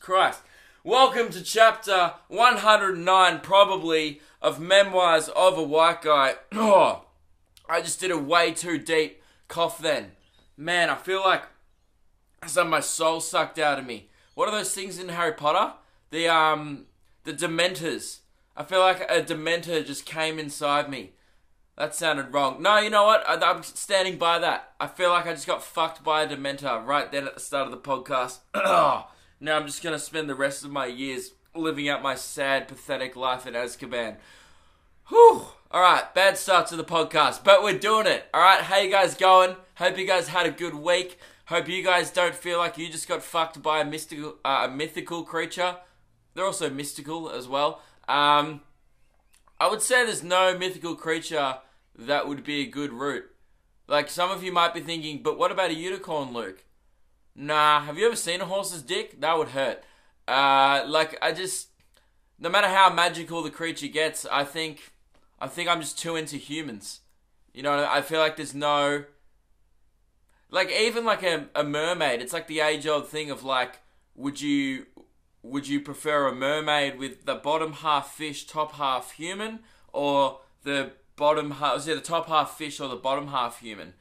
Christ. Welcome to chapter 109, probably, of Memoirs of a White Guy. Oh, I just did a way too deep cough then. Man, I feel like some of my soul sucked out of me. What are those things in Harry Potter? The Dementors. I feel like a Dementor just came inside me. That sounded wrong. No, you know what? I'm standing by that. I feel like I just got fucked by a Dementor right then at the start of the podcast. Now I'm just going to spend the rest of my years living out my sad, pathetic life in Azkaban. Whew. Alright, bad start to the podcast, but we're doing it. Alright, how you guys going? Hope you guys had a good week. Hope you guys don't feel like you just got fucked by a mythical creature. They're also mystical as well. I would say there's no mythical creature that would be a good route. Like, some of you might be thinking, but what about a unicorn, Luke? Nah, have you ever seen a horse's dick? That would hurt. No matter how magical the creature gets, I think I'm just too into humans. You know, I feel like there's no... Like, even like a mermaid, it's like the age-old thing of like, would you prefer a mermaid with the bottom half fish, top half human, or the top half fish or the bottom half human?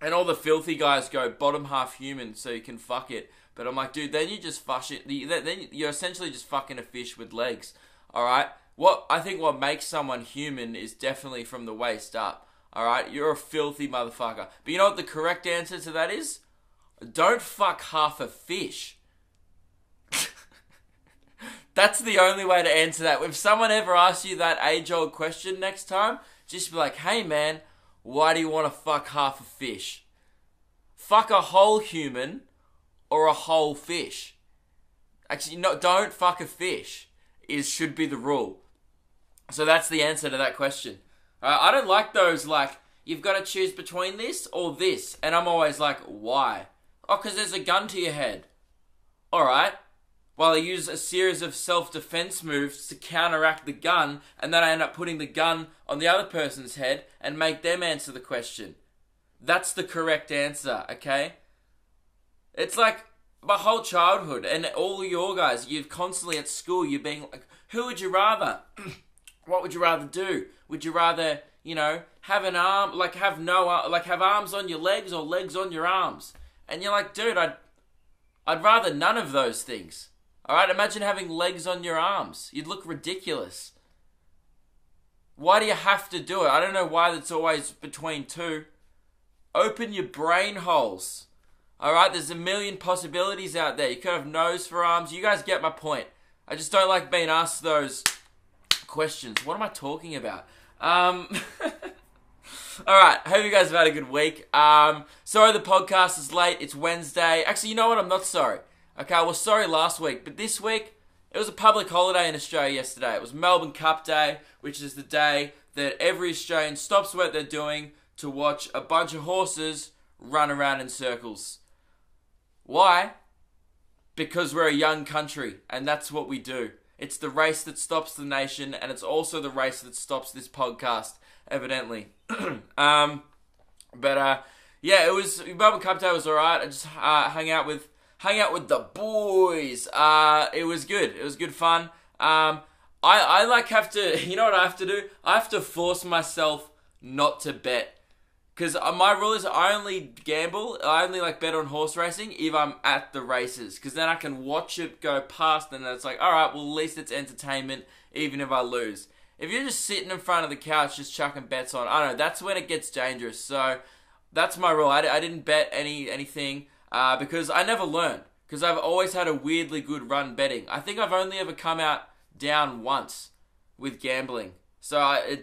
And all the filthy guys go bottom half human so you can fuck it. But I'm like, dude, then you just fuck it. Then you're essentially just fucking a fish with legs. Alright? I think what makes someone human is definitely from the waist up. Alright? You're a filthy motherfucker. But you know what the correct answer to that is? Don't fuck half a fish. That's the only way to answer that. If someone ever asks you that age-old question next time, just be like, hey man, why do you want to fuck half a fish? Fuck a whole human or a whole fish. Actually, no, don't fuck a fish should be the rule. So that's the answer to that question. I don't like those, like, you've got to choose between this or this. And I'm always like, why? Oh, because there's a gun to your head. Alright. Well, I use a series of self-defense moves to counteract the gun, and then I end up putting the gun on the other person's head and make them answer the question. That's the correct answer, okay? It's like my whole childhood and all your guys, you're constantly at school, you're being like, who would you rather? What would you rather do? Would you rather, have an arm, have arms on your legs or legs on your arms? And you're like, dude, I'd rather none of those things. Alright, imagine having legs on your arms. You'd look ridiculous. Why do you have to do it? I don't know why that's always between two. Open your brain holes. Alright, there's a million possibilities out there. You could have nose for arms. You guys get my point. I just don't like being asked those questions. What am I talking about? Alright, hope you guys have had a good week. Sorry the podcast is late. It's Wednesday. Actually, you know what? I'm not sorry. Okay, I was sorry last week, but this week, it was a public holiday in Australia yesterday. It was Melbourne Cup Day, which is the day that every Australian stops what they're doing to watch a bunch of horses run around in circles. Why? Because we're a young country, and that's what we do. It's the race that stops the nation, and it's also the race that stops this podcast, evidently. Yeah, it was, Melbourne Cup Day was alright. I just hung out with the boys. It was good. It was good fun. I have to, you know what I have to do? I have to force myself not to bet. Because my rule is I only bet on horse racing if I'm at the races. Because then I can watch it go past and it's like, alright, well at least it's entertainment even if I lose. If you're just sitting in front of the couch just chucking bets on, I don't know, that's when it gets dangerous. So that's my rule. I didn't bet anything. Because I never learn. Because I've always had a weirdly good run betting. I think I've only ever come out down once with gambling. So I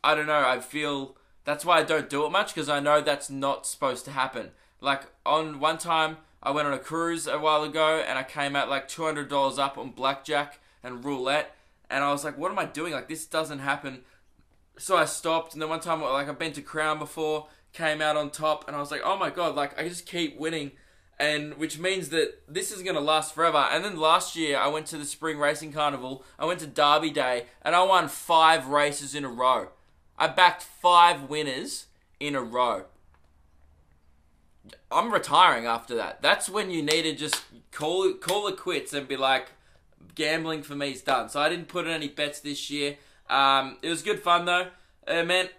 don't know, I feel... That's why I don't do it much, because I know that's not supposed to happen. Like, on one time, I went on a cruise a while ago, and I came out like $200 up on blackjack and roulette. And I was like, what am I doing? Like, this doesn't happen. So I stopped, and then one time, like, I've been to Crown before, came out on top, and I was like, oh my god, like, I just keep winning. And which means that this is going to last forever. And then last year, I went to the Spring Racing Carnival. I went to Derby Day, and I won 5 races in a row. I backed 5 winners in a row. I'm retiring after that. That's when you need to just call it quits and be like, gambling for me is done. So I didn't put in any bets this year. It was good fun though. Man,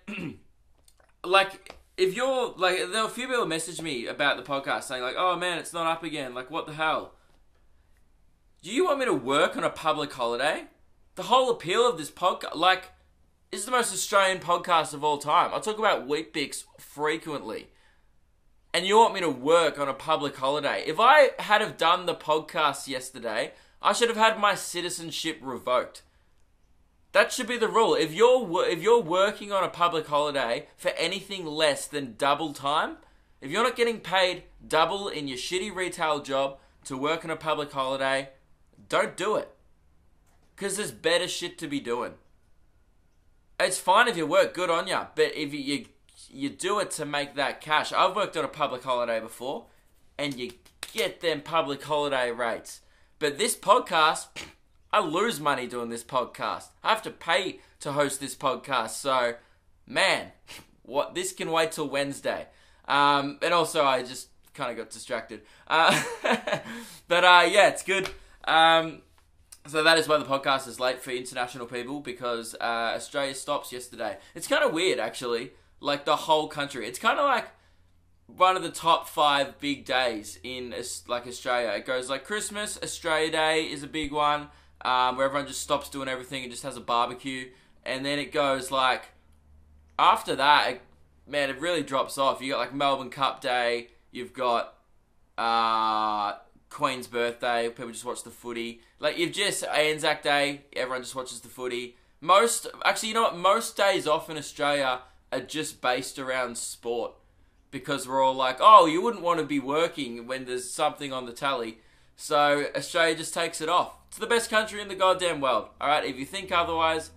like, if you're, like, there were a few people message me about the podcast saying like, oh man, it's not up again. Like, what the hell? Do you want me to work on a public holiday? The whole appeal of this podcast, like, is the most Australian podcast of all time. I talk about Weet-Bix frequently. And you want me to work on a public holiday? If I had have done the podcast yesterday, I should have had my citizenship revoked. That should be the rule. If you're working on a public holiday for anything less than double time, if you're not getting paid double in your shitty retail job to work on a public holiday, don't do it. Because there's better shit to be doing. It's fine if you work, good on ya. But if you do it to make that cash. I've worked on a public holiday before, and you get them public holiday rates. But this podcast, I lose money doing this podcast. I have to pay to host this podcast. So, man, this can wait till Wednesday. And also, I just kind of got distracted. But yeah, it's good. So that is why the podcast is late for international people, because Australia stops yesterday. It's kind of weird, actually. Like, the whole country. It's kind of like one of the top 5 big days in, like, Australia. It goes like Christmas, Australia Day is a big one, where everyone just stops doing everything and just has a barbecue. And then it goes like, after that, it really drops off. You got like Melbourne Cup Day. You've got Queen's birthday. People just watch the footy. Like, you've just Anzac Day. Everyone just watches the footy. Actually, you know what? Most days off in Australia are just based around sport, because we're all like, oh, you wouldn't want to be working when there's something on the tally. So Australia just takes it off. It's the best country in the goddamn world. All right, if you think otherwise,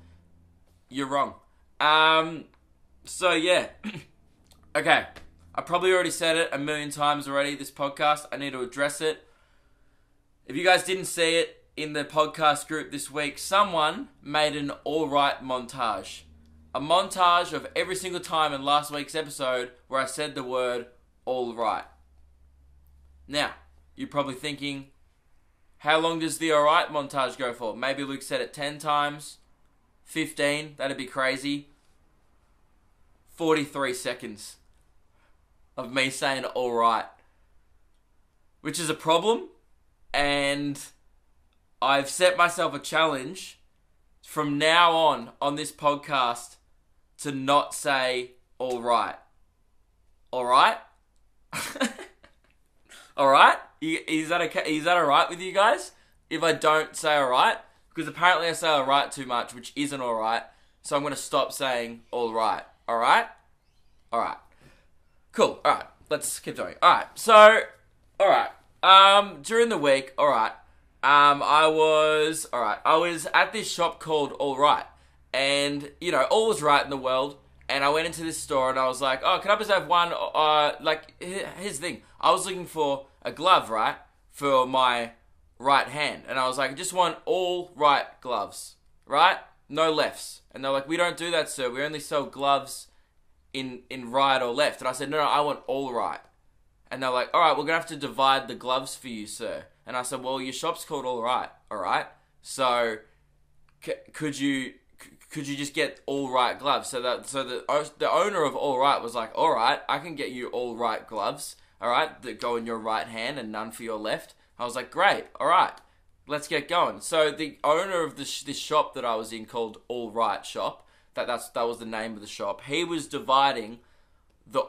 you're wrong. So yeah. Okay, I probably already said it a million times already, this podcast. I need to address it. If you guys didn't see it in the podcast group this week, someone made an alright montage. A montage of every single time in last week's episode where I said the word alright. Now, you're probably thinking, how long does the alright montage go for? Maybe Luke said it 10 times, 15, that'd be crazy. 43 seconds of me saying alright. Which is a problem, and I've set myself a challenge from now on this podcast to not say alright. Alright? Alright? Is that okay? Is that alright with you guys? If I don't say alright? Because apparently I say alright too much, which isn't alright. So I'm going to stop saying alright. Alright? Alright. Cool. Alright. Let's keep going. Alright. So, alright. During the week, alright. I was at this shop called Alright. And, you know, all was right in the world. And I went into this store and I was like, oh, can I just have one? Here's the thing. I was looking for a glove, right? For my right hand. And I was like, I just want all right gloves, right? No lefts. And they're like, we don't do that, sir. We only sell gloves in right or left. And I said, no, I want all right. And they're like, all right, we're going to have to divide the gloves for you, sir. And I said, well, your shop's called All right? So, could you just get all right gloves? So the owner of All Right was like, all right, I can get you all right gloves, all right, that go in your right hand and none for your left. I was like, great, all right, let's get going. So the owner of this shop that I was in, called All Right Shop, that was the name of the shop. He was dividing the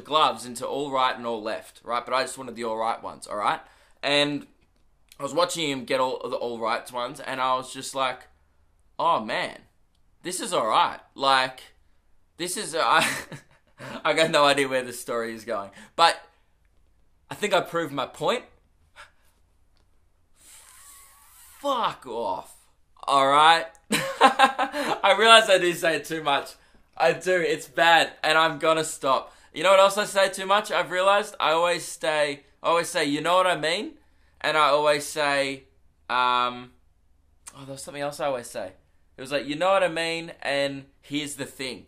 gloves into all right and all left, right? But I just wanted the all right ones, all right? And I was watching him get all the all right ones, and I was just like, oh man, this is all right. Like, this is I got no idea where this story is going, but I think I proved my point. Fuck off. All right. I realize I do say it too much. I do. It's bad, and I'm gonna stop. You know what else I say too much? I've realized I always say, you know what I mean, and I always say, there was something else I always say. It was like, you know what I mean, and here's the thing.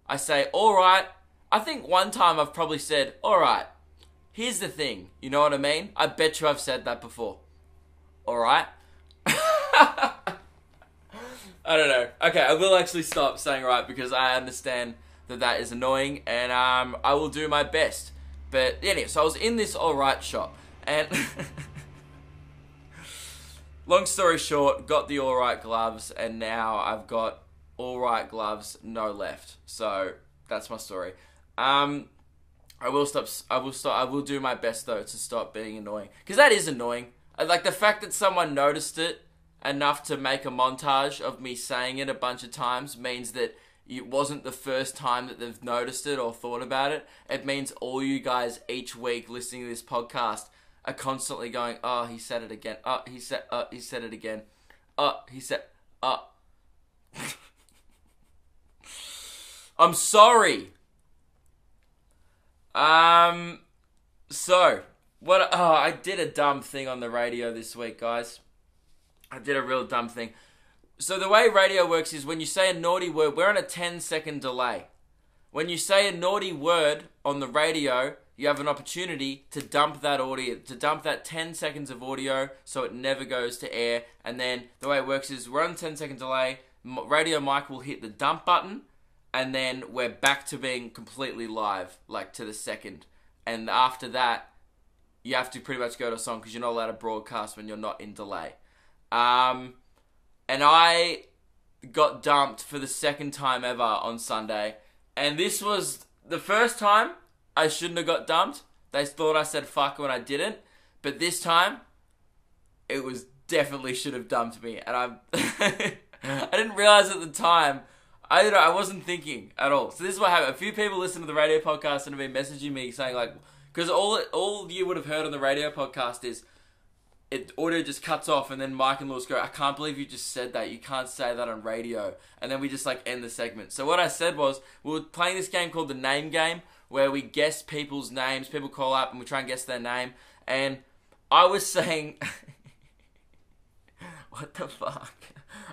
I say, all right, I think one time I've probably said, alright, here's the thing. You know what I mean? I bet you I've said that before. Alright? I don't know. Okay, I will actually stop saying right because I understand that is annoying and I will do my best. But anyway, so I was in this alright shop and long story short, got the alright gloves and now I've got alright gloves, no left. So that's my story. I will do my best though to stop being annoying. Because that is annoying. Like the fact that someone noticed it enough to make a montage of me saying it a bunch of times means that it wasn't the first time that they've noticed it or thought about it. It means all you guys each week listening to this podcast are constantly going, oh, he said it again. Oh, he said it again. Oh, he said, oh. I'm sorry. So, I did a dumb thing on the radio this week, guys. I did a real dumb thing. So the way radio works is when you say a naughty word, we're on a 10-second delay. When you say a naughty word on the radio, you have an opportunity to dump that audio, to dump that 10 seconds of audio so it never goes to air. And then the way it works is we're on a 10-second delay, Radio Mike will hit the dump button, and then we're back to being completely live, like to the second. And after that, you have to pretty much go to a song because you're not allowed to broadcast when you're not in delay. And I got dumped for the second time ever on Sunday. And this was the first time I shouldn't have got dumped. They thought I said fuck when I didn't. But this time, it was definitely should have dumped me. And I didn't realize at the time. I wasn't thinking at all. So this is what happened. A few people listen to the radio podcast and have been messaging me saying like, because all you would have heard on the radio podcast is audio just cuts off and then Mike and Lewis go, I can't believe you just said that. You can't say that on radio. And then we just like end the segment. So what I said was, we were playing this game called the Name Game where we guess people's names. People call up and we try and guess their name. And I was saying, what the fuck?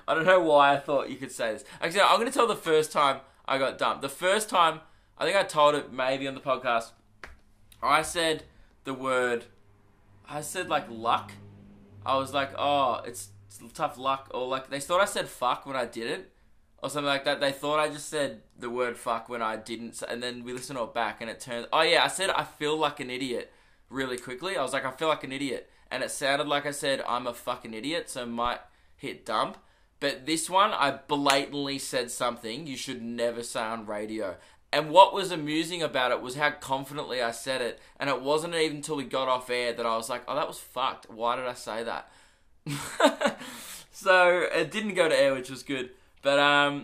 I don't know why I thought you could say this. Actually, I'm going to tell the first time I got dumped. The first time, I think I told it maybe on the podcast, I said like luck. I was like, oh, it's tough luck. Or like, they thought I said fuck when I didn't. Or something like that. They thought I just said the word fuck when I didn't. And then we listened to it back and it turns, oh yeah, I said I feel like an idiot really quickly. I was like, I feel like an idiot. And it sounded like I said, I'm a fucking idiot. So I might hit dump. But this one, I blatantly said something you should never say on radio. And what was amusing about it was how confidently I said it. And it wasn't even until we got off air that I was like, oh, that was fucked. Why did I say that? So it didn't go to air, which was good. But,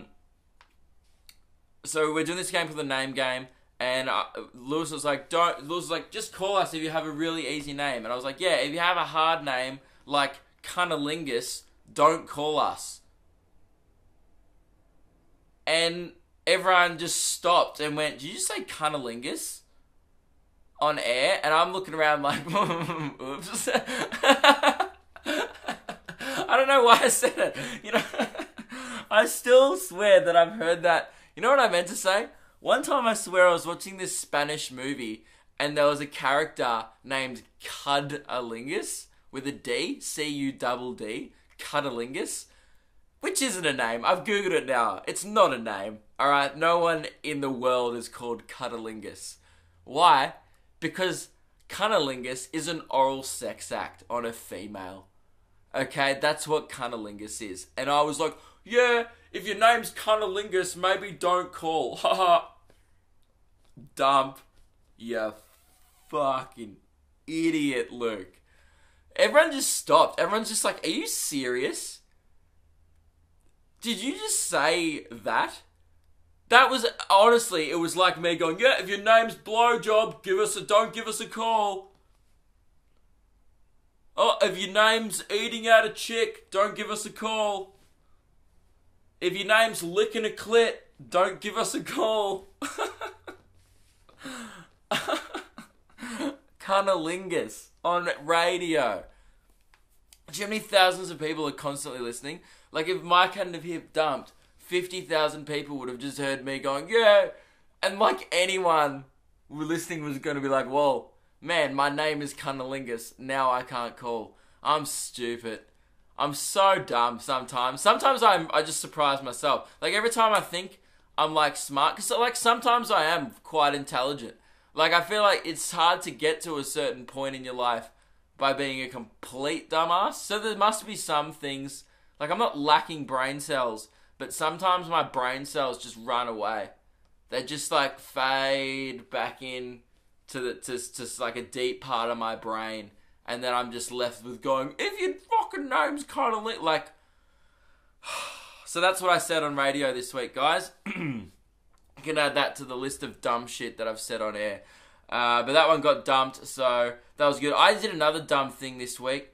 so we're doing this game called the Name Game. And Lewis was like, just call us if you have a really easy name. And I was like, yeah, if you have a hard name, like Cunnilingus, don't call us. And everyone just stopped and went, did you just say Cunnilingus on air? And I'm looking around like, oops. I don't know why I said it. You know, I still swear that I've heard that. You know what I meant to say? One time I swear I was watching this Spanish movie and there was a character named Cunnilingus with a D, C-U-D-D, Cunnilingus. Which isn't a name. I've googled it now. It's not a name. Alright, no one in the world is called Cunnilingus. Why? Because Cunnilingus is an oral sex act on a female. Okay, that's what Cunnilingus is. And I was like, yeah, if your name's Cunnilingus, maybe don't call. Haha. Dump. You fucking idiot, Luke. Everyone just stopped. Everyone's just like, are you serious? Did you just say that? That was, honestly, it was like me going, yeah, if your name's Blowjob, don't give us a call. Oh, if your name's Eating Out a Chick, don't give us a call. If your name's Licking a Clit, don't give us a call. Cunnilingus on radio. Do you know how many thousands of people are constantly listening? Like, if Mike hadn't have hit dumped, 50,000 people would have just heard me going, yeah, And like anyone listening was going to be like, whoa, man, my name is Cunnilingus. Now I can't call. I'm stupid. I'm so dumb sometimes. Sometimes I just surprise myself. Like every time I think I'm like smart, because like sometimes I am quite intelligent. Like I feel like it's hard to get to a certain point in your life by being a complete dumbass. So there must be some things, like I'm not lacking brain cells, but sometimes my brain cells just run away. They just like fade back in to like a deep part of my brain. And then I'm just left with going, if your fucking name's kind of like... So that's what I said on radio this week, guys. You can add that to the list of dumb shit that I've said on air. But that one got dumped, so that was good. I did another dumb thing this week.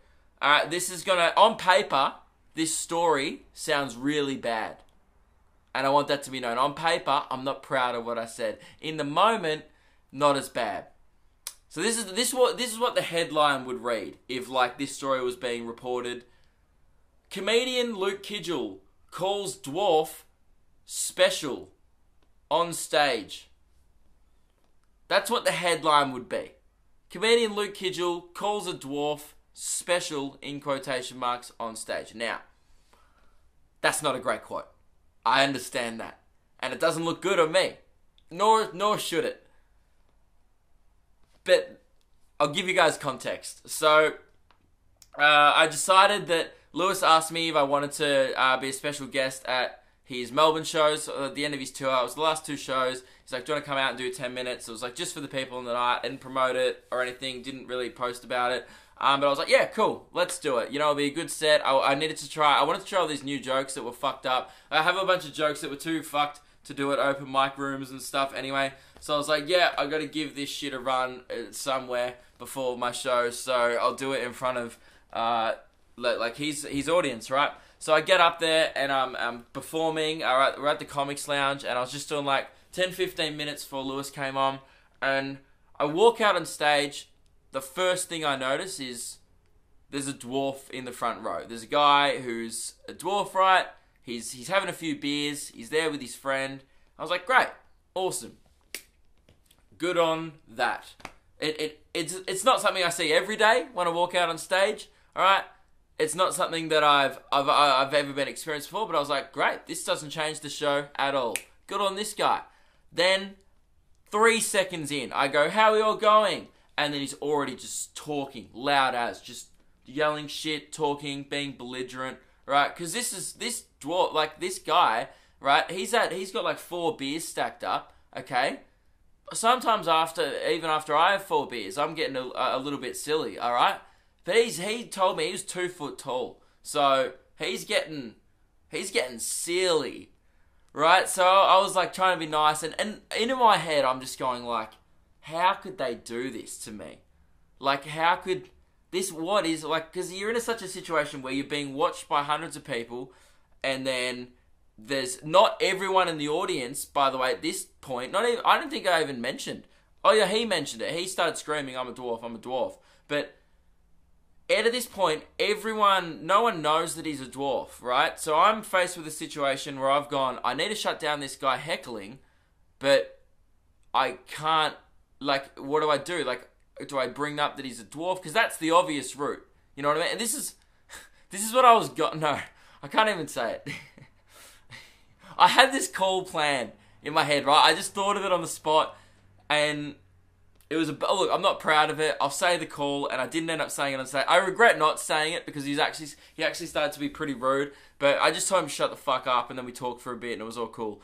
This is gonna... On paper, this story sounds really bad. And I want that to be known. On paper, I'm not proud of what I said. In the moment, not as bad. So this is what the headline would read if like this story was being reported. Comedian Luke Kidgell calls dwarf special on stage. That's what the headline would be. Comedian Luke Kidgell calls a dwarf special in quotation marks on stage. Now, that's not a great quote. I understand that. And it doesn't look good on me. Nor should it. But I'll give you guys context. So, I decided that Lewis asked me if I wanted to be a special guest at his Melbourne shows at the end of his tour. It was the last two shows. He's like, do you want to come out and do 10 minutes? It was like just for the people on the night. I didn't promote it or anything. Didn't really post about it. But I was like, yeah, cool. Let's do it. You know, it'll be a good set. I needed to try. I wanted to try all these new jokes that were fucked up. I have a bunch of jokes that were too fucked to do at open mic rooms and stuff anyway. So I was like, yeah, I got to give this shit a run somewhere before my show. So I'll do it in front of like his audience, right? So I get up there and I'm performing. We're at the Comics Lounge and I was just doing like 10-15 minutes before Lewis came on. And I walk out on stage. The first thing I notice is there's a dwarf in the front row. There's a guy who's a dwarf, right? He's having a few beers. He's there with his friend. I was like, great, awesome, good on that. It's not something I see every day when I walk out on stage. All right, it's not something that I've ever been experienced before. But I was like, great, this doesn't change the show at all. Good on this guy. Then 3 seconds in, I go, how are we all going? And then he's already just talking loud as, just yelling shit, talking, being belligerent. Right, because this dwarf, like this guy, right? He's got like 4 beers stacked up. Okay, sometimes even after I have 4 beers, I'm getting a little bit silly. All right, but he told me he was 2 foot tall, so he's getting silly, right? So I was like trying to be nice, and in my head I'm just going like, how could they do this to me? Like how could this, what is, like, because you're in such a situation where you're being watched by hundreds of people, and then there's not everyone in the audience, by the way, at this point, not even, I don't think I even mentioned. Oh yeah, he mentioned it. He started screaming, I'm a dwarf. But at this point, no one knows that he's a dwarf, right? So I'm faced with a situation where I've gone, I need to shut down this guy heckling, but I can't, like, what do I do? Like, do I bring up that he's a dwarf? Because that's the obvious route. You know what I mean? And this is what I was no, I can't even say it. I had this call plan in my head, right? I just thought of it on the spot, and it was look, I'm not proud of it. I'll say the call, and I didn't end up saying it on stage. I regret not saying it because he actually started to be pretty rude. But I just told him to shut the fuck up, and then we talked for a bit, and it was all cool.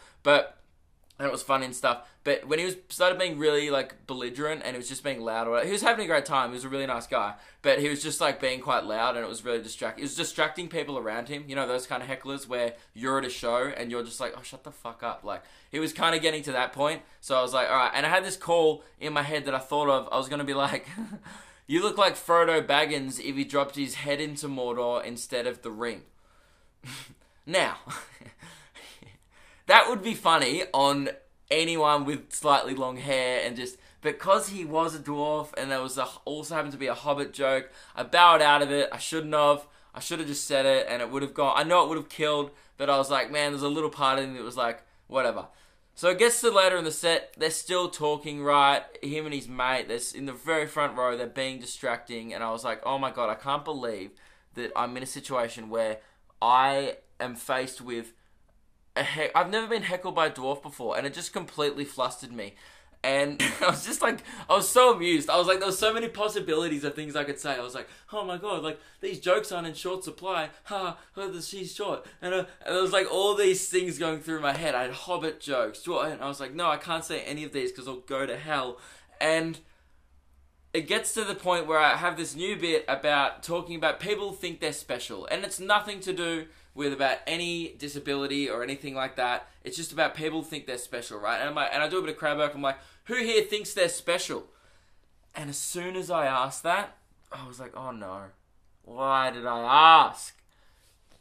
And it was fun and stuff. But when he started being really, like, belligerent and he was just being loud, he was having a great time. He was a really nice guy. But he was just, like, being quite loud and it was really distracting. It was distracting people around him. You know, those kind of hecklers where you're at a show and you're just like, oh, shut the fuck up. Like, he was kind of getting to that point. So I was like, all right. And I had this call in my head that I thought of. I was going to be like, you look like Frodo Baggins if he dropped his head into Mordor instead of the ring. Now... that would be funny on anyone with slightly long hair, and just because he was a dwarf and there was also happened to be a Hobbit joke, I bowed out of it. I shouldn't have. I should have just said it and it would have gone. I know it would have killed, but I was like, man, there's a little part of me that was like, whatever. So it gets to later in the set, they're still talking, right? Him and his mate, they're in the very front row, they're being distracting, and I was like, oh my god, I can't believe that I'm in a situation where I am faced with I've never been heckled by a dwarf before, and it just completely flustered me. And I was just like, I was so amused. I was like, there was so many possibilities of things I could say. I was like, oh my god, like, these jokes aren't in short supply. Ha, she's short. And there was like all these things going through my head. I had Hobbit jokes. And I was like, no, I can't say any of these because I'll go to hell. And it gets to the point where I have this new bit about talking about people think they're special. And it's nothing to do with about any disability or anything like that. It's just about people think they're special, right? And I do a bit of crowd work. I'm like, who here thinks they're special? And as soon as I asked that, I was like, oh no. Why did I ask?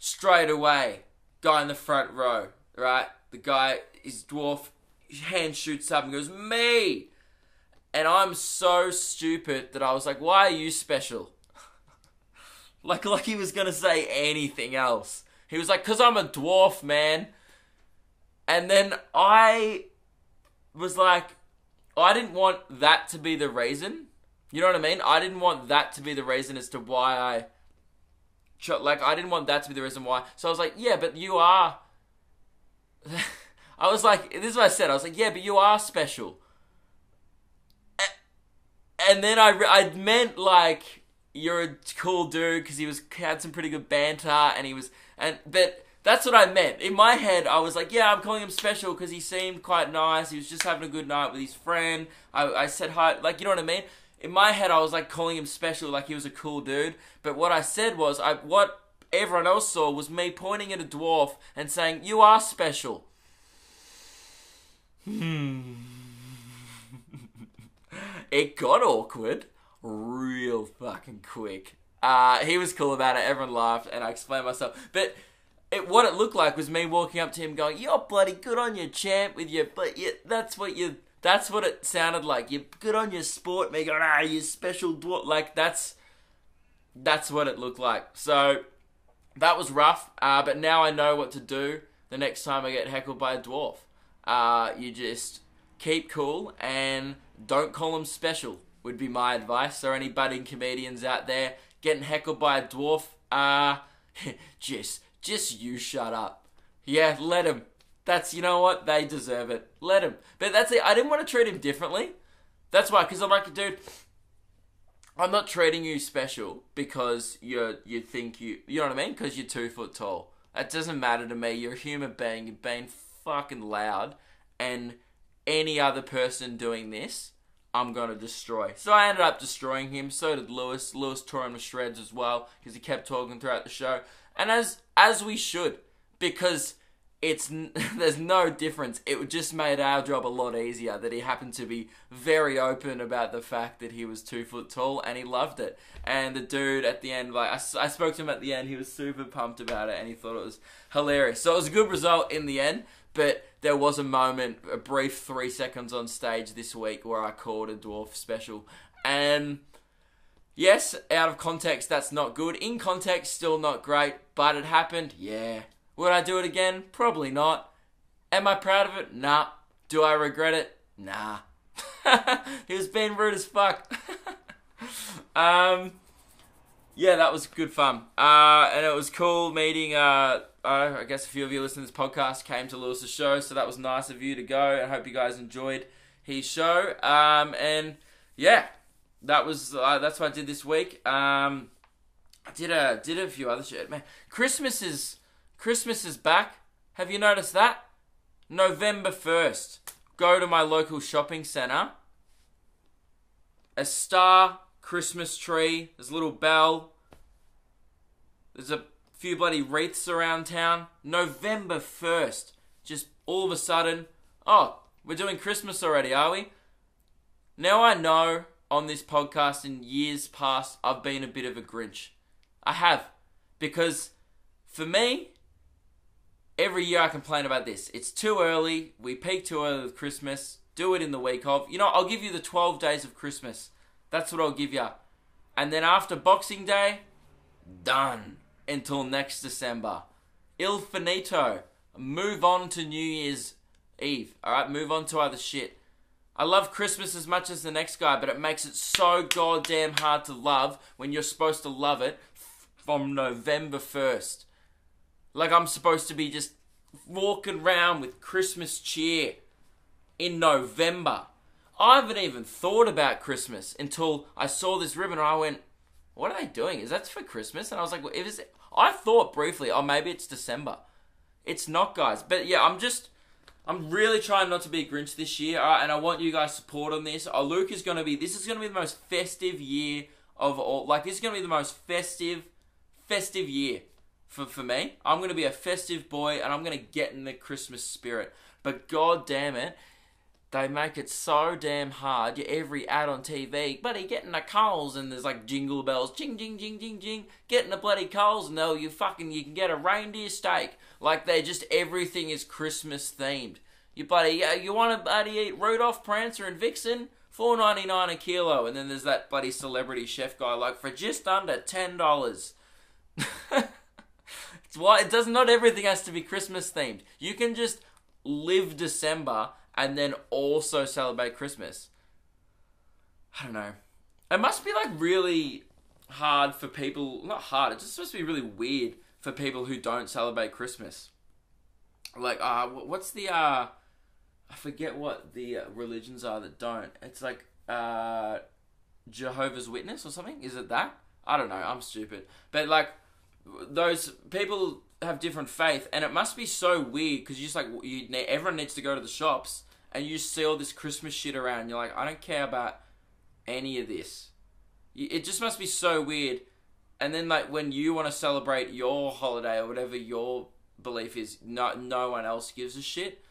Straight away, guy in the front row, right? The guy is dwarf, his hand shoots up and goes, me! And I'm so stupid that I was like, why are you special? like he was gonna say anything else. He was like, 'cause I'm a dwarf, man. And then I was like, I didn't want that to be the reason. You know what I mean? I didn't want that to be the reason as to why I didn't want that to be the reason why. So I was like, yeah, but you are. I was like, this is what I said. I was like, yeah, but you are special. And then I meant like, you're a cool dude because he had some pretty good banter but that's what I meant. In my head, I was like, yeah, I'm calling him special because he seemed quite nice. He was just having a good night with his friend. I said hi, like, you know what I mean? In my head, I was like calling him special like he was a cool dude. But what I said was, what everyone else saw was me pointing at a dwarf and saying, you are special. It got awkward real fucking quick. He was cool about it. Everyone laughed, and I explained myself. But what it looked like was me walking up to him, going, "You're bloody good on your champ with your, but that's what it sounded like. You're good on your sport." Me going, you special dwarf. Like that's what it looked like. So that was rough. But now I know what to do the next time I get heckled by a dwarf. You just keep cool and don't call them special. Would be my advice. So any budding comedians out there getting heckled by a dwarf, just you shut up. Yeah, let him. You know what? They deserve it. Let him. But that's it. I didn't want to treat him differently. That's why, because I'm like, dude, I'm not treating you special because you know what I mean? Because you're 2 foot tall. That doesn't matter to me. You're a human being. You're being fucking loud. And any other person doing this, I'm going to destroy. So I ended up destroying him. So did Lewis. Lewis tore him to shreds as well because he kept talking throughout the show. And as we should, because there's no difference. It just made our job a lot easier that he happened to be very open about the fact that he was 2 foot tall and he loved it. And the dude at the end, like I spoke to him at the end, he was super pumped about it and he thought it was hilarious. So it was a good result in the end. But there was a moment, a brief 3 seconds on stage this week where I called a dwarf special. And yes, out of context, that's not good. In context, still not great. But it happened? Yeah. Would I do it again? Probably not. Am I proud of it? Nah. Do I regret it? Nah. He was being rude as fuck. Yeah, that was good fun. And it was cool meeting, I guess a few of you listening to this podcast came to Lewis's show, so that was nice of you to go. I hope you guys enjoyed his show. And yeah, that's what I did this week. I did a few other shit. Man, Christmas is back. Have you noticed that? November 1st. Go to my local shopping centre. A star Christmas tree. There's a little bell. There's a few bloody wreaths around town. November 1st. Just all of a sudden, oh, we're doing Christmas already, are we? Now I know on this podcast in years past, I've been a bit of a Grinch. I have. Because for me, every year I complain about this. It's too early. We peak too early with Christmas. Do it in the week of. You know, I'll give you the 12 days of Christmas. That's what I'll give you. And then after Boxing Day, done. Until next December. Il finito. Move on to New Year's Eve. Alright, move on to other shit. I love Christmas as much as the next guy, but it makes it so goddamn hard to love when you're supposed to love it from November 1st. Like I'm supposed to be just walking around with Christmas cheer in November. I haven't even thought about Christmas until I saw this ribbon and I went, what are they doing? Is that for Christmas? And I was like, well, I thought briefly, oh, maybe it's December. It's not, guys. But yeah, I'm really trying not to be a Grinch this year, alright? And I want you guys' support on this. Luke is going to be, this is going to be the most festive year of all. Like, this is going to be the most festive year for me. I'm going to be a festive boy and I'm going to get in the Christmas spirit. But god damn it, they make it so damn hard. Every ad on TV, buddy, getting the Coles, and there's like jingle bells, jing, jing, jing, jing, jing, getting the bloody Coles, and you can get a reindeer steak. Like everything is Christmas themed. You want to bloody eat Rudolph, Prancer, and Vixen? $4.99 a kilo, and then there's that bloody celebrity chef guy, like for just under $10. It's why not everything has to be Christmas themed. You can just live December and then also celebrate Christmas. I don't know. It must be like really hard for people, not hard, it's just supposed to be really weird for people who don't celebrate Christmas. Like, what's the, I forget what the religions are that don't. It's like, Jehovah's Witness or something? Is it that? I don't know, I'm stupid. But like, those people have different faith, and it must be so weird because you just like everyone needs to go to the shops, and you see all this Christmas shit around. You're like, I don't care about any of this. It just must be so weird. And then like when you want to celebrate your holiday or whatever your belief is, no one else gives a shit.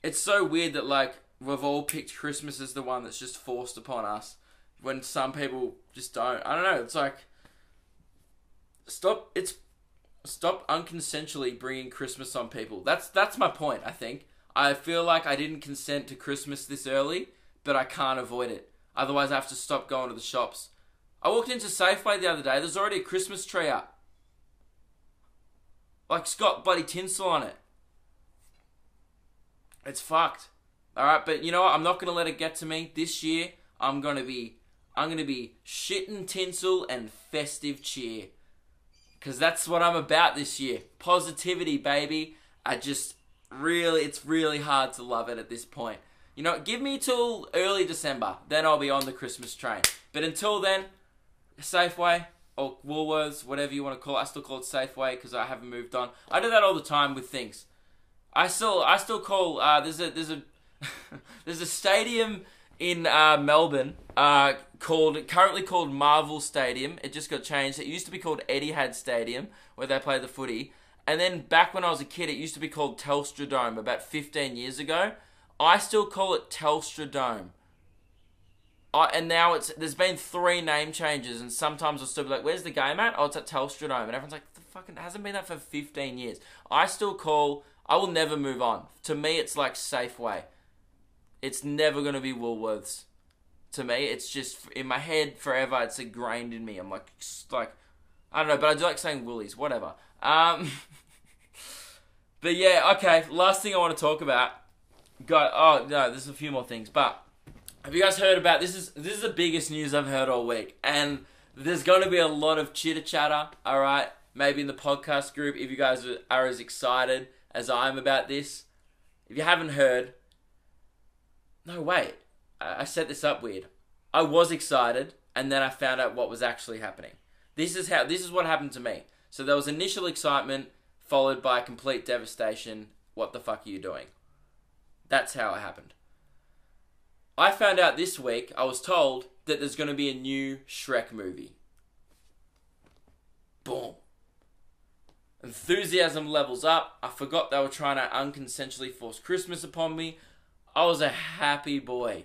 It's so weird that like we've all picked Christmas as the one that's just forced upon us when some people just don't. I don't know. It's like stop unconsensually bringing Christmas on people. That's my point, I think. I feel like I didn't consent to Christmas this early, but I can't avoid it. Otherwise I have to stop going to the shops. I walked into Safeway the other day, there's already a Christmas tree up. Like it's got bloody tinsel on it. It's fucked. Alright, but you know what? I'm not gonna let it get to me. This year, I'm gonna be shitting tinsel and festive cheer. Because that's what I'm about this year. Positivity, baby. It's really hard to love it at this point. You know, give me till early December. Then I'll be on the Christmas train. But until then, Safeway or Woolworths, whatever you want to call it. I still call it Safeway because I haven't moved on. I do that all the time with things. I still call, there's a there's a stadium in Melbourne currently called Marvel Stadium. It just got changed. It used to be called Etihad Stadium, where they play the footy. And then back when I was a kid, it used to be called Telstra Dome about 15 years ago. I still call it Telstra Dome. And now there's been 3 name changes, and sometimes I'll still be like, where's the game at? Oh, it's at Telstra Dome. And everyone's like, it hasn't been that for 15 years. I will never move on. To me, it's like Safeway. It's never going to be Woolworths. To me, it's just, in my head, forever, it's ingrained in me. I'm like, I don't know, but I do like saying Woolies, whatever. But yeah, okay, last thing I want to talk about. There's a few more things, but have you guys heard about, this is the biggest news I've heard all week, and there's going to be a lot of chitter-chatter, alright, maybe in the podcast group, if you guys are as excited as I am about this. If you haven't heard, no, wait, I set this up weird. I was excited, and then I found out what was actually happening. This is what happened to me. So there was initial excitement, followed by complete devastation. What the fuck are you doing? That's how it happened. I found out this week, I was told that there's going to be a new Shrek movie. Boom. Enthusiasm levels up. I forgot they were trying to unconsensually force Christmas upon me. I was a happy boy.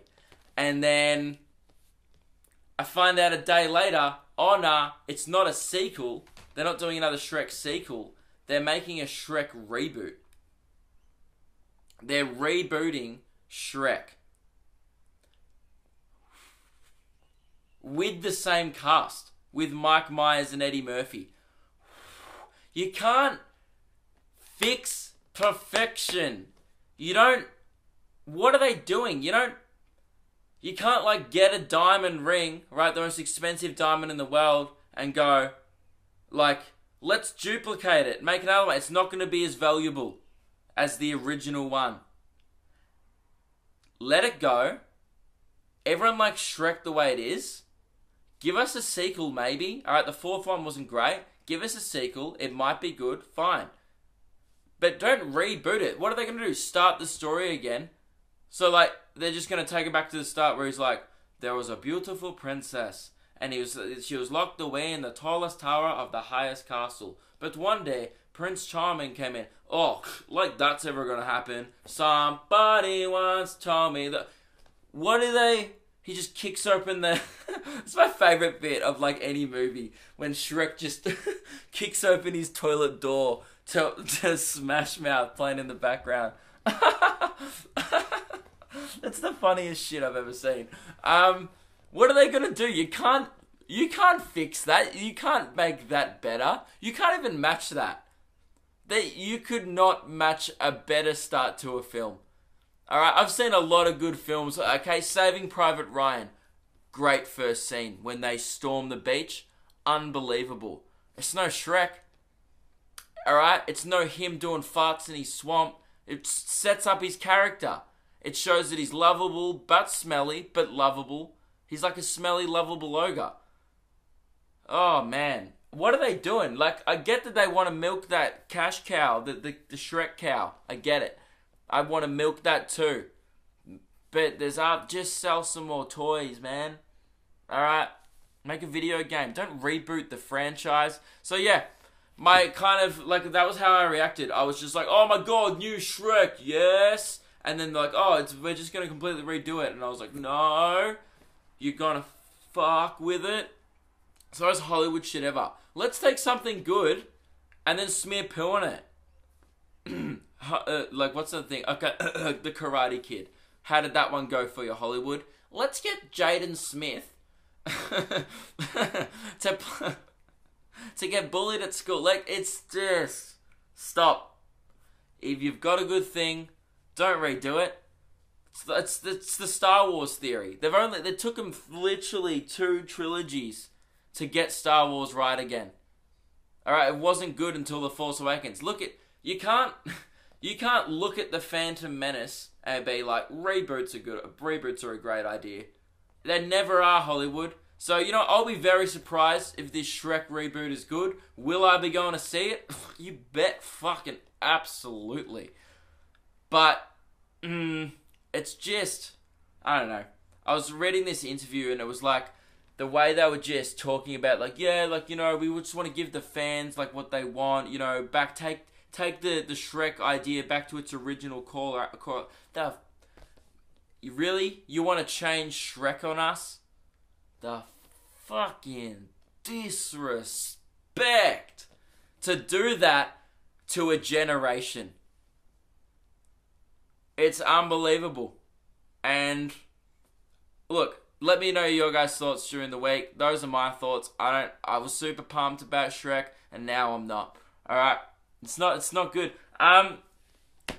And then I find out a day later, oh nah, it's not a sequel. They're not doing another Shrek sequel. They're making a Shrek reboot. They're rebooting Shrek. With the same cast. With Mike Myers and Eddie Murphy. You can't fix perfection. You don't... What are they doing? You can't, like, get a diamond ring, right, the most expensive diamond in the world, and go, like, let's duplicate it, make another one. It's not going to be as valuable as the original one. Let it go. Everyone likes Shrek the way it is. Give us a sequel, maybe. Alright, the fourth one wasn't great. Give us a sequel. It might be good. Fine. But don't reboot it. What are they going to do? Start the story again? So, like, they're just going to take it back to the start where he's like, there was a beautiful princess, and she was locked away in the tallest tower of the highest castle. But one day, Prince Charming came in. Oh, like that's ever going to happen. Somebody once told me that... What do they... He just kicks open the... It's my favourite bit of, like, any movie. When Shrek just kicks open his toilet door to Smash Mouth playing in the background. That's the funniest shit I've ever seen. What are they gonna do? You can't fix that. You can't make that better. You can't even match that. You could not match a better start to a film. Alright, I've seen a lot of good films. Okay, Saving Private Ryan. Great first scene. When they storm the beach. Unbelievable. It's no Shrek. Alright, it's no him doing farts in his swamp. It sets up his character. It shows that he's lovable, but smelly, but lovable. He's like a smelly, lovable ogre. Oh, man. What are they doing? Like, I get that they want to milk that cash cow, the Shrek cow. I get it. I want to milk that too. But just sell some more toys, man. Alright? Make a video game. Don't reboot the franchise. So, yeah. My kind of, like, that was how I reacted. I was just like, oh my god, new Shrek, yes! And then they're like, oh, we're just going to completely redo it. And I was like, no, you're going to fuck with it. So it's Hollywood shit ever. Let's take something good and then smear poo on it. Like, what's the thing? Okay, The Karate Kid. How did that one go for you, Hollywood? Let's get Jaden Smith to get bullied at school. Like, it's just... Stop. If you've got a good thing... Don't redo it. It's the Star Wars theory. They took them literally 2 trilogies to get Star Wars right again. Alright, it wasn't good until The Force Awakens. You can't look at The Phantom Menace and be like, reboots are a great idea. They never are, Hollywood. So, I'll be very surprised if this Shrek reboot is good. Will I be going to see it? You bet fucking absolutely. But, it's just, I don't know. I was reading this interview and it was like, the way they were just talking about, like, yeah, like, we just want to give the fans, like, what they want, take the Shrek idea back to its original core. You want to change Shrek on us? The fucking disrespect to do that to a generation. It's unbelievable. And look, let me know your guys' thoughts during the week. Those are my thoughts. I was super pumped about Shrek, and now I'm not. Alright? It's not good.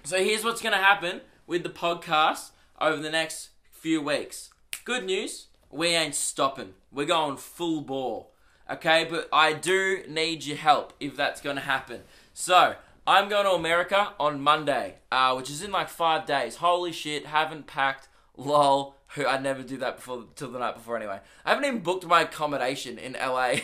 So here's what's gonna happen with the podcast over the next few weeks. Good news, we ain't stopping. We're going full bore. Okay, but I do need your help if that's gonna happen. So, I'm going to America on Monday, which is in like 5 days. Holy shit, haven't packed. Lol. I'd never do that till the night before anyway. I haven't even booked my accommodation in LA.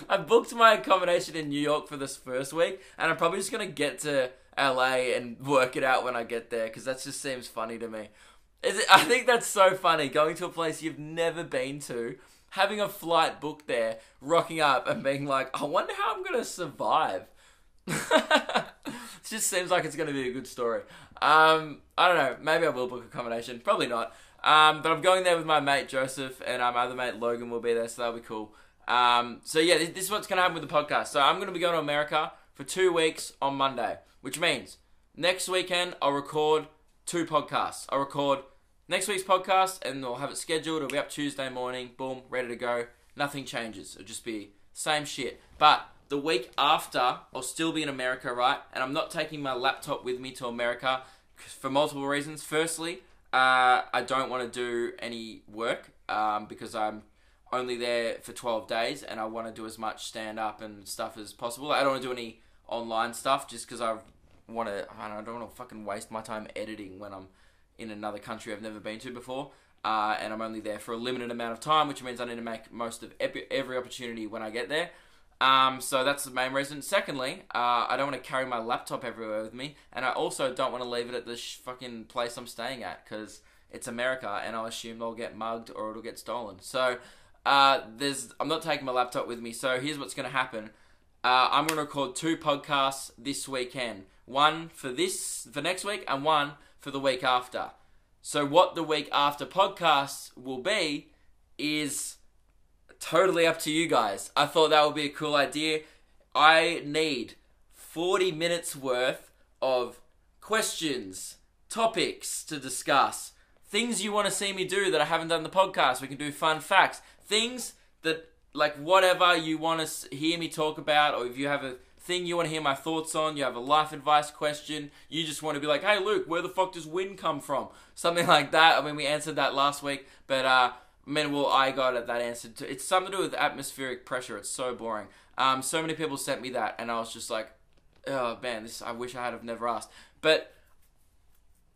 I booked my accommodation in New York for this first week, and I'm probably just going to get to LA and work it out when I get there, because that just seems funny to me. I think that's so funny, going to a place you've never been to, having a flight booked there, rocking up and being like, I wonder how I'm going to survive. It just seems like it's going to be a good story. I don't know. Maybe I will book accommodation. Probably not. But I'm going there with my mate Joseph, and my other mate Logan will be there, so that'll be cool. So yeah, this is what's going to happen with the podcast. So I'm going to be going to America for 2 weeks on Monday, which means next weekend I'll record 2 podcasts. I'll record next week's podcast, and I'll have it scheduled. It'll be up Tuesday morning. Boom, ready to go. Nothing changes. It'll just be same shit. But the week after, I'll still be in America, right? And I'm not taking my laptop with me to America. for multiple reasons. Firstly, I don't want to do any work because I'm only there for 12 days and I want to do as much stand-up and stuff as possible. I don't want to do any online stuff just because I don't want to fucking waste my time editing when I'm in another country I've never been to before. And I'm only there for a limited amount of time, which means I need to make most of every opportunity when I get there. So that's the main reason. Secondly, I don't want to carry my laptop everywhere with me, and I also don't want to leave it at the fucking place I'm staying at, because it's America, and I'll assume they'll get mugged or it'll get stolen. So, I'm not taking my laptop with me, so here's what's going to happen. I'm going to record 2 podcasts this weekend. One for next week, and one for the week after. So what the week after podcasts will be is totally up to you guys. I thought that would be a cool idea. I need 40 minutes worth of questions, topics to discuss, things you want to see me do that I haven't done in the podcast. We can do fun facts, things that, like, whatever you want to hear me talk about, or if you have a thing you want to hear my thoughts on, you have a life advice question, you just want to be like, hey Luke, where the fuck does wind come from? Something like that. I mean, we answered that last week, but I got that answered too. It's something to do with atmospheric pressure. It's so boring. So many people sent me that, and I was just like, oh man, I wish I had have never asked. But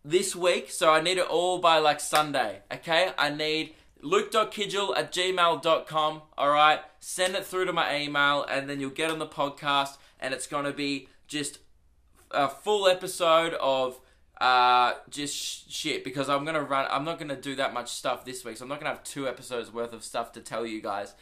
this week, so I need it all by like Sunday, okay? I need luke.kidgell@gmail.com, alright? Send it through to my email, and then you'll get on the podcast, and it's going to be just a full episode of just shit, because I'm not going to do that much stuff this week, so I'm not going to have 2 episodes worth of stuff to tell you guys.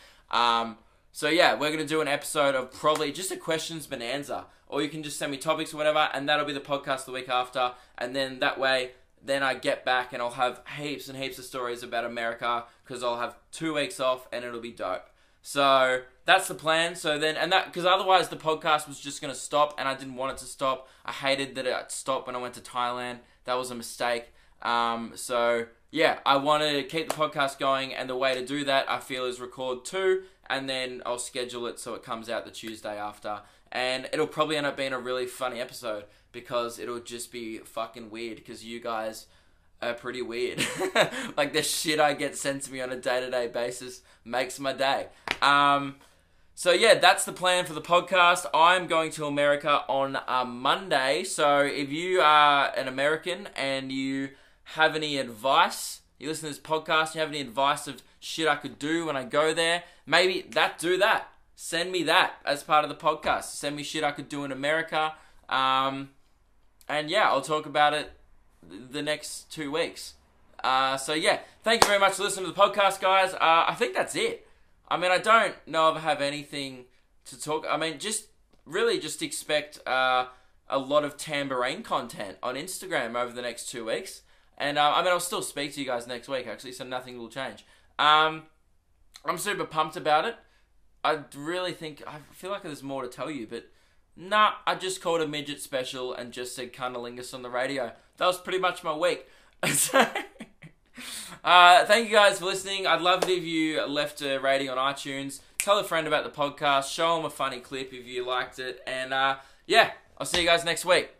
So yeah, we're going to do an episode of probably just a questions bonanza, or you can just send me topics or whatever, and that'll be the podcast the week after, and then that way, then I get back and I'll have heaps and heaps of stories about America, because I'll have 2 weeks off and it'll be dope. So that's the plan. So then, because otherwise the podcast was just going to stop, and I didn't want it to stop. I hated that it stopped when I went to Thailand. That was a mistake. So yeah, I want to keep the podcast going, and the way to do that, I feel, is record 2, and then I'll schedule it so it comes out the Tuesday after. And it'll probably end up being a really funny episode, because it'll just be fucking weird, because you guys are pretty weird. Like, the shit I get sent to me on a day-to-day basis makes my day. So yeah, that's the plan for the podcast. I'm going to America on Monday, so if you are an American and you have any advice, you listen to this podcast, you have any advice of shit I could do when I go there, maybe do that. Send me that as part of the podcast. Send me shit I could do in America. And yeah, I'll talk about it the next 2 weeks. So yeah, thank you very much for listening to the podcast, guys. I think that's it. I mean, I don't know if I have anything to talk. I mean, just expect a lot of tambourine content on Instagram over the next 2 weeks. And I mean, I'll still speak to you guys next week, actually, so nothing will change. I'm super pumped about it. I feel like there's more to tell you, but nah, I just called a midget special and just said Cunnilingus on the radio. That was pretty much my week. So, thank you guys for listening. I'd love it if you left a rating on iTunes. Tell a friend about the podcast. Show them a funny clip if you liked it. And yeah, I'll see you guys next week.